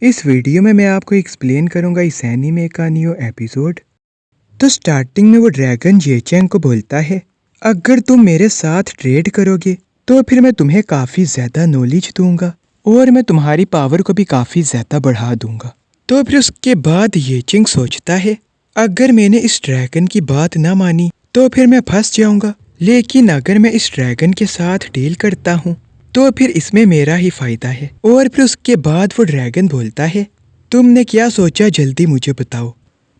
इस वीडियो में मैं आपको एक्सप्लेन करूंगा इस एनीमे का न्यू एपिसोड। तो स्टार्टिंग में वो ड्रैगन येचेंग को बोलता है, अगर तुम मेरे साथ ट्रेड करोगे तो फिर मैं तुम्हें काफ़ी ज़्यादा नॉलेज दूंगा और मैं तुम्हारी पावर को भी काफ़ी ज़्यादा बढ़ा दूंगा। तो फिर उसके बाद येचेंग सोचता है, अगर मैंने इस ड्रैगन की बात ना मानी तो फिर मैं फंस जाऊंगा, लेकिन अगर मैं इस ड्रैगन के साथ डील करता हूँ तो फिर इसमें मेरा ही फायदा है। और फिर उसके बाद वो ड्रैगन बोलता है, तुमने क्या सोचा, जल्दी मुझे बताओ।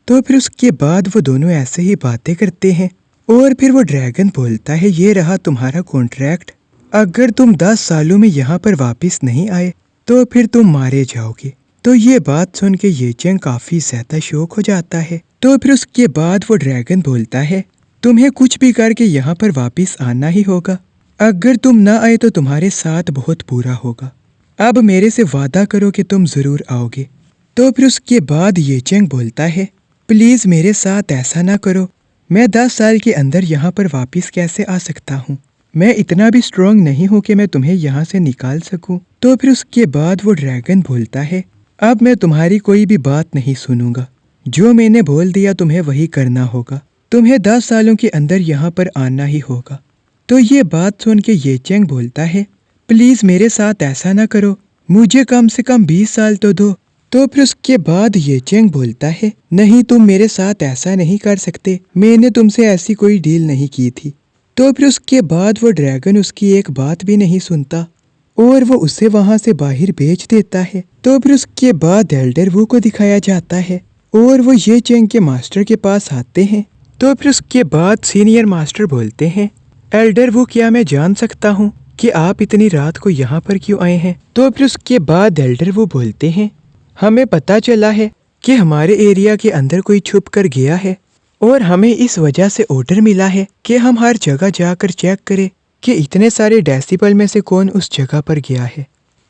तो फिर उसके बाद वो दोनों ऐसे ही बातें करते हैं और फिर वो ड्रैगन बोलता है, ये रहा तुम्हारा कॉन्ट्रैक्ट, अगर तुम 10 सालों में यहाँ पर वापस नहीं आए तो फिर तुम मारे जाओगे। तो ये बात सुन के येचेंग काफ़ी ज़्यादा शौक हो जाता है। तो फिर उसके बाद वो ड्रैगन बोलता है, तुम्हें कुछ भी करके यहाँ पर वापस आना ही होगा, अगर तुम ना आए तो तुम्हारे साथ बहुत बुरा होगा। अब मेरे से वादा करो कि तुम ज़रूर आओगे। तो फिर उसके बाद येचेंग बोलता है, प्लीज़ मेरे साथ ऐसा ना करो, मैं 10 साल के अंदर यहाँ पर वापस कैसे आ सकता हूँ, मैं इतना भी स्ट्रांग नहीं हूँ कि मैं तुम्हें यहाँ से निकाल सकूँ। तो फिर उसके बाद वो ड्रैगन बोलता है, अब मैं तुम्हारी कोई भी बात नहीं सुनूंगा, जो मैंने बोल दिया तुम्हें वही करना होगा, तुम्हें 10 सालों के अंदर यहाँ पर आना ही होगा। तो ये बात सुन के येचेंग बोलता है, प्लीज़ मेरे साथ ऐसा ना करो, मुझे कम से कम 20 साल तो दो। तो फिर उसके बाद येचेंग बोलता है, नहीं तुम मेरे साथ ऐसा नहीं कर सकते, मैंने तुमसे ऐसी कोई डील नहीं की थी। तो फिर उसके बाद वो ड्रैगन उसकी एक बात भी नहीं सुनता और वो उसे वहाँ से बाहर भेज देता है। तो फिर उसके बाद एल्डर वू को दिखाया जाता है और वो येचेंग के मास्टर के पास आते हैं। तो फिर उसके बाद सीनियर मास्टर बोलते हैं, एल्डर वो क्या मैं जान सकता हूँ कि आप इतनी रात को यहाँ पर क्यों आए हैं। तो फिर उसके बाद एल्डर वो बोलते हैं, हमें पता चला है कि हमारे एरिया के अंदर कोई छुप कर गया है और हमें इस वजह से ऑर्डर मिला है कि हम हर जगह जाकर चेक करें कि इतने सारे डेसिबल में से कौन उस जगह पर गया है।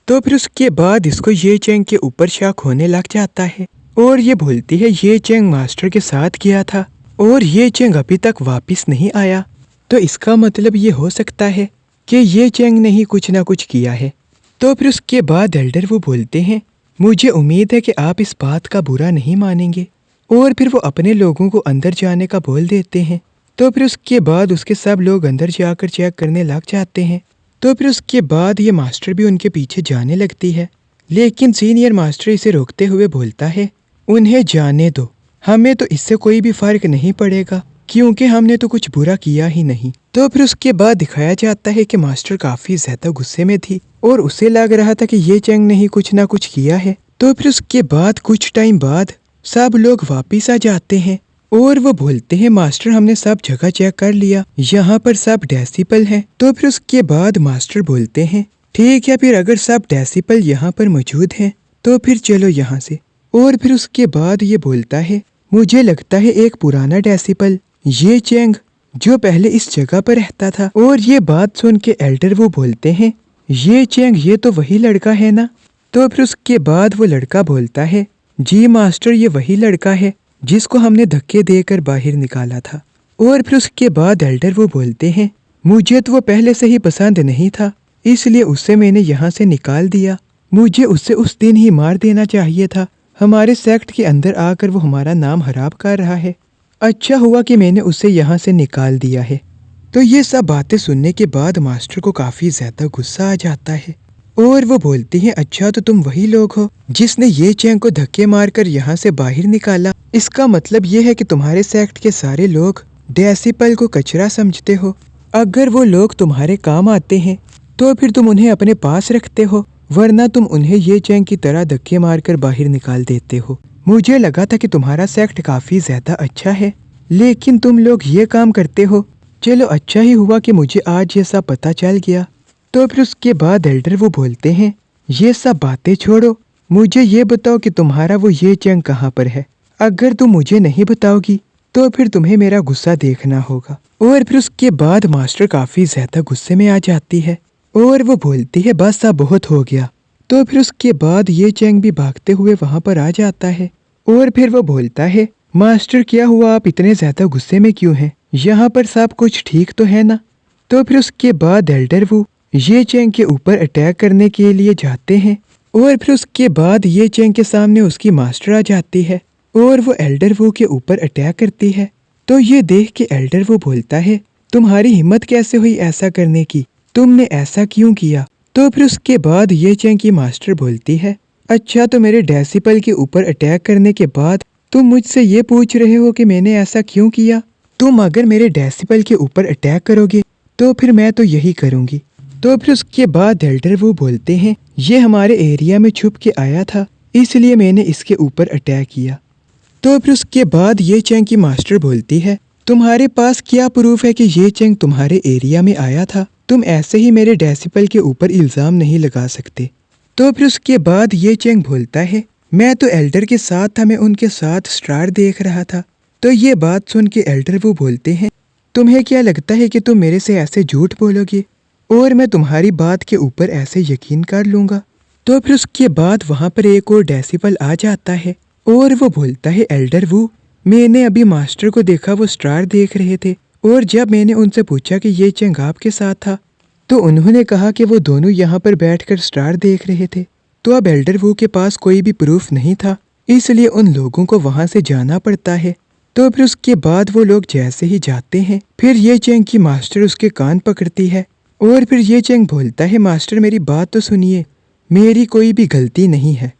तो फिर उसके बाद इसको येचेंग के ऊपर शक होने लग जाता है और ये बोलती है, येचेंग मास्टर के साथ गया था और येचेंग अभी तक वापस नहीं आया, तो इसका मतलब ये हो सकता है कि येचेंग ने ही कुछ ना कुछ किया है। तो फिर उसके बाद एल्डर वो बोलते हैं, मुझे उम्मीद है कि आप इस बात का बुरा नहीं मानेंगे, और फिर वो अपने लोगों को अंदर जाने का बोल देते हैं। तो फिर उसके बाद उसके सब लोग अंदर जाकर चेक करने लग जाते हैं। तो फिर उसके बाद ये मास्टर भी उनके पीछे जाने लगती है, लेकिन सीनियर मास्टर इसे रोकते हुए बोलता है, उन्हें जाने दो, हमें तो इससे कोई भी फर्क नहीं पड़ेगा क्योंकि हमने तो कुछ बुरा किया ही नहीं। तो फिर उसके बाद दिखाया जाता है कि मास्टर काफी ज्यादा गुस्से में थी और उसे लग रहा था कि येचेंग ने ही कुछ ना कुछ किया है। तो फिर उसके बाद कुछ टाइम बाद सब लोग वापिस आ जाते हैं और वो बोलते हैं, मास्टर हमने सब जगह चेक कर लिया, यहाँ पर सब डेसिबल हैं। तो फिर उसके बाद मास्टर बोलते हैं, ठीक है, फिर अगर सब डेसिबल यहाँ पर मौजूद हैं तो फिर चलो यहाँ से। और फिर उसके बाद ये बोलता है, मुझे लगता है एक पुराना डेसिबल येचेंग जो पहले इस जगह पर रहता था। और ये बात सुन के एल्डर वो बोलते हैं, येचेंग ये तो वही लड़का है ना। तो फिर उसके बाद वो लड़का बोलता है, जी मास्टर ये वही लड़का है जिसको हमने धक्के देकर बाहर निकाला था। और फिर उसके बाद एल्डर वो बोलते हैं, मुझे तो वो पहले से ही पसंद नहीं था, इसलिए उससे मैंने यहाँ से निकाल दिया, मुझे उससे उस दिन ही मार देना चाहिए था, हमारे सेक्ट के अंदर आकर वो हमारा नाम खराब कर रहा है, अच्छा हुआ कि मैंने उसे यहाँ से निकाल दिया है। तो ये सब बातें सुनने के बाद मास्टर को काफ़ी ज़्यादा गुस्सा आ जाता है और वो बोलती हैं, अच्छा तो तुम वही लोग हो जिसने येचेंग को धक्के मारकर यहाँ से बाहर निकाला, इसका मतलब ये है कि तुम्हारे सेक्ट के सारे लोग डेसिबल को कचरा समझते हो, अगर वो लोग तुम्हारे काम आते हैं तो फिर तुम उन्हें अपने पास रखते हो, वरना तुम उन्हें येचेंग की तरह धक्के मारकर बाहर निकाल देते हो। मुझे लगा था कि तुम्हारा सेक्ट काफ़ी ज़्यादा अच्छा है, लेकिन तुम लोग ये काम करते हो, चलो अच्छा ही हुआ कि मुझे आज ये सब पता चल गया। तो फिर उसके बाद एल्डर वो बोलते हैं, ये सब बातें छोड़ो, मुझे ये बताओ कि तुम्हारा वो येचेंग कहाँ पर है, अगर तुम मुझे नहीं बताओगी तो फिर तुम्हें मेरा गुस्सा देखना होगा। और फिर उसके बाद मास्टर काफ़ी ज़्यादा गुस्से में आ जाती है और वो बोलती है, बस अब बहुत हो गया। तो फिर उसके बाद येचेंग भी भागते हुए वहाँ पर आ जाता है और फिर वो बोलता है, मास्टर क्या हुआ, आप इतने ज़्यादा गुस्से में क्यों हैं, यहाँ पर सब कुछ ठीक तो है ना। तो फिर उसके बाद एल्डर वो येचेंग के ऊपर अटैक करने के लिए जाते हैं और फिर उसके बाद ये चेंग के सामने उसकी मास्टर आ जाती है और वो एल्डर वू के ऊपर अटैक करती है। तो ये देख के एल्डर वू बोलता है, तुम्हारी हिम्मत कैसे हुई ऐसा करने की, तुमने ऐसा क्यों किया। तो फिर उसके बाद ये चेंग की मास्टर बोलती है, अच्छा तो मेरे डेसिपल के ऊपर अटैक करने के बाद तुम मुझसे ये पूछ रहे हो कि मैंने ऐसा क्यों किया। तुम अगर मेरे डेसिबल के ऊपर अटैक करोगे तो फिर मैं तो यही करूंगी। तो फिर उसके बाद एल्डर वो बोलते हैं, ये हमारे एरिया में छुप के आया था इसलिए मैंने इसके ऊपर अटैक किया। तो फिर उसके बाद ये चेंग की मास्टर बोलती है, तुम्हारे पास क्या प्रूफ है कि ये चेंग तुम्हारे एरिया में आया था, तुम ऐसे ही मेरे डेसिबल के ऊपर इल्ज़ाम नहीं लगा सकते। तो फिर उसके बाद ये चेंग बोलता है, मैं तो एल्डर के साथ था, मैं उनके साथ स्टार देख रहा था। तो ये बात सुन के एल्डर वो बोलते हैं, तुम्हें क्या लगता है कि तुम मेरे से ऐसे झूठ बोलोगे और मैं तुम्हारी बात के ऊपर ऐसे यकीन कर लूँगा। तो फिर उसके बाद वहाँ पर एक और डेसिबल आ जाता है और वो बोलता है, एल्डर वो मैंने अभी मास्टर को देखा, वो स्टार देख रहे थे और जब मैंने उनसे पूछा कि ये चेंग आपके साथ था तो उन्होंने कहा कि वो दोनों यहाँ पर बैठकर स्टार देख रहे थे। तो अब एल्डर वो के पास कोई भी प्रूफ नहीं था इसलिए उन लोगों को वहाँ से जाना पड़ता है। तो फिर उसके बाद वो लोग जैसे ही जाते हैं फिर ये चेंग की मास्टर उसके कान पकड़ती है और फिर ये चेंग बोलता है, मास्टर मेरी बात तो सुनिए, मेरी कोई भी गलती नहीं है।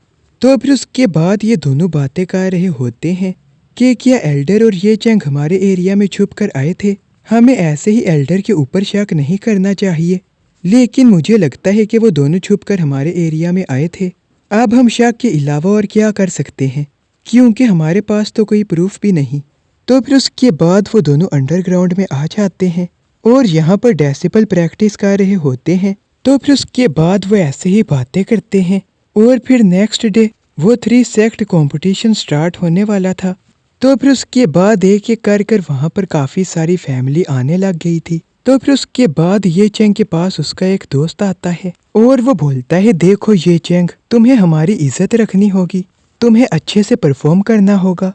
तो फिर उसके बाद ये दोनों बातें कर रहे होते हैं कि क्या एल्डर और ये चेंग हमारे एरिया में छुप कर आए थे, हमें ऐसे ही एल्डर के ऊपर शक नहीं करना चाहिए, लेकिन मुझे लगता है कि वो दोनों छुप कर हमारे एरिया में आए थे। अब हम शक के अलावा और क्या कर सकते हैं क्योंकि हमारे पास तो कोई प्रूफ भी नहीं। तो फिर उसके बाद वो दोनों अंडरग्राउंड में आ जाते हैं और यहाँ पर डेसिबल प्रैक्टिस कर रहे होते हैं। तो फिर उसके बाद वो ऐसे ही बातें करते हैं और फिर नेक्स्ट डे वो 3 सेक्ट कंपटीशन स्टार्ट होने वाला था। तो फिर उसके बाद एक एक कर वहाँ पर काफ़ी सारी फैमिली आने लग गई थी। तो फिर उसके बाद ये चेंग के पास उसका एक दोस्त आता है और वो बोलता है, देखो ये चेंग, तुम्हें हमारी इज्जत रखनी होगी, तुम्हें अच्छे से परफॉर्म करना होगा।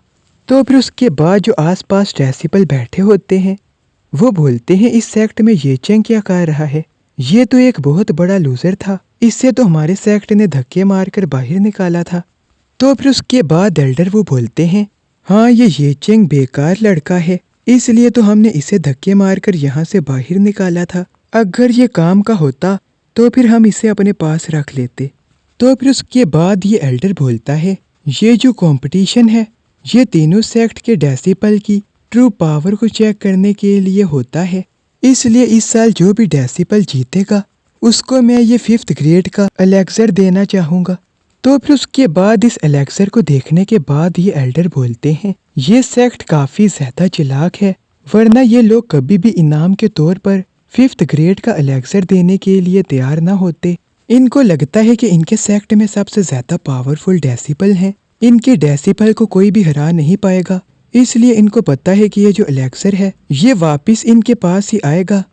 तो फिर उसके बाद जो आसपास डेसिबल बैठे होते हैं वो बोलते हैं, इस सेक्ट में ये चेंग क्या कर रहा है, ये तो एक बहुत बड़ा लूजर था, इससे तो हमारे सेक्ट ने धक्के मारकर बाहर निकाला था। तो फिर उसके बाद एल्डर वो बोलते हैं, हाँ ये चेंग बेकार लड़का है इसलिए तो हमने इसे धक्के मारकर यहाँ से बाहर निकाला था, अगर ये काम का होता तो फिर हम इसे अपने पास रख लेते। तो फिर उसके बाद ये एल्डर बोलता है, ये जो कंपटीशन है ये तीनों सेक्ट के डेसिबल की ट्रू पावर को चेक करने के लिए होता है, इसलिए इस साल जो भी डेसिबल जीतेगा उसको मैं ये 5th ग्रेड का एलेक्सर देना चाहूँगा। तो फिर उसके बाद इस एलेक्सर को देखने के बाद ये एल्डर बोलते हैं, ये सेक्ट काफ़ी ज़्यादा चालाक है, वरना ये लोग कभी भी इनाम के तौर पर 5th ग्रेड का एलेक्सर देने के लिए तैयार ना होते। इनको लगता है कि इनके सेक्ट में सबसे ज़्यादा पावरफुल डेसिबल हैं, इनके डेसिबल को कोई भी हरा नहीं पाएगा, इसलिए इनको पता है कि ये जो एलेक्सर है ये वापस इनके पास ही आएगा।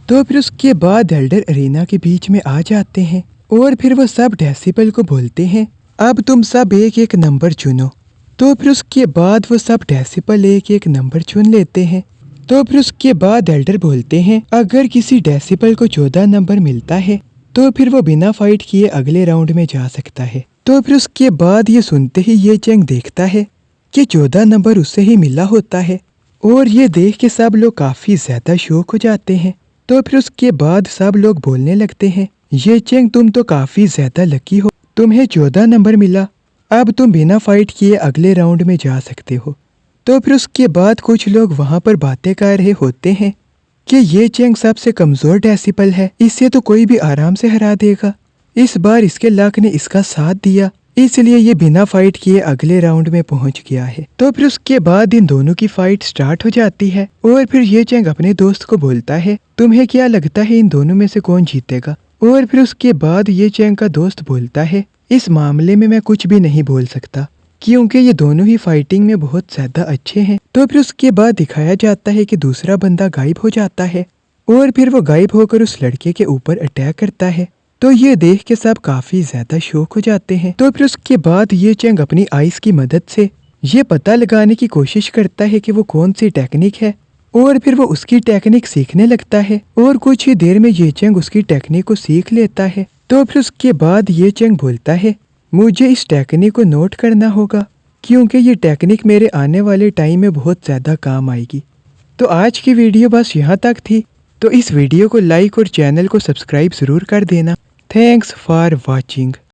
तो फिर उसके बाद एल्डर अरीना के बीच में आ जाते हैं और फिर वो सब डेसिबल को बोलते हैं, अब तुम सब एक एक नंबर चुनो। तो फिर उसके बाद वो सब डेसिबल एक एक नंबर चुन लेते हैं। तो फिर उसके बाद एल्डर बोलते हैं, अगर किसी डेसिबल को 14 नंबर मिलता है तो फिर वो बिना फाइट किए अगले राउंड में जा सकता है। तो फिर उसके बाद ये सुनते ही ये चेंग देखता है कि 14 नंबर उससे ही मिला होता है और ये देख के सब लोग काफ़ी ज़्यादा शौक हो जाते हैं। तो फिर उसके बाद सब लोग बोलने लगते हैं, ये चेंग तुम तो काफ़ी ज़्यादा लकी हो, तुम्हें 14 नंबर मिला, अब तुम बिना फाइट किए अगले राउंड में जा सकते हो। तो फिर उसके बाद कुछ लोग वहाँ पर बातें कर रहे होते हैं कि ये चेंग सबसे कमज़ोर डेसिबल है, इससे तो कोई भी आराम से हरा देगा, इस बार इसके लक ने इसका साथ दिया इसलिए ये बिना फाइट किए अगले राउंड में पहुंच गया है। तो फिर उसके बाद इन दोनों की फाइट स्टार्ट हो जाती है और फिर ये चेंग अपने दोस्त को बोलता है, तुम्हें क्या लगता है इन दोनों में से कौन जीतेगा। और फिर उसके बाद ये चेंग का दोस्त बोलता है, इस मामले में मैं कुछ भी नहीं बोल सकता क्योंकि ये दोनों ही फाइटिंग में बहुत ज़्यादा अच्छे हैं। तो फिर उसके बाद दिखाया जाता है कि दूसरा बंदा गायब हो जाता है और फिर वो गायब होकर उस लड़के के ऊपर अटैक करता है। तो ये देख के सब काफ़ी ज़्यादा शौक हो जाते हैं। तो फिर उसके बाद ये चेंग अपनी आइस की मदद से ये पता लगाने की कोशिश करता है कि वो कौन सी टेक्निक है और फिर वो उसकी टेक्निक सीखने लगता है और कुछ ही देर में ये चेंग उसकी टेक्निक को सीख लेता है तो फिर उसके बाद ये चेंग बोलता है मुझे इस टेक्निक को नोट करना होगा क्योंकि ये टेक्निक मेरे आने वाले टाइम में बहुत ज़्यादा काम आएगी। तो आज की वीडियो बस यहाँ तक थी। तो इस वीडियो को लाइक और चैनल को सब्सक्राइब ज़रूर कर देना। Thanks for watching.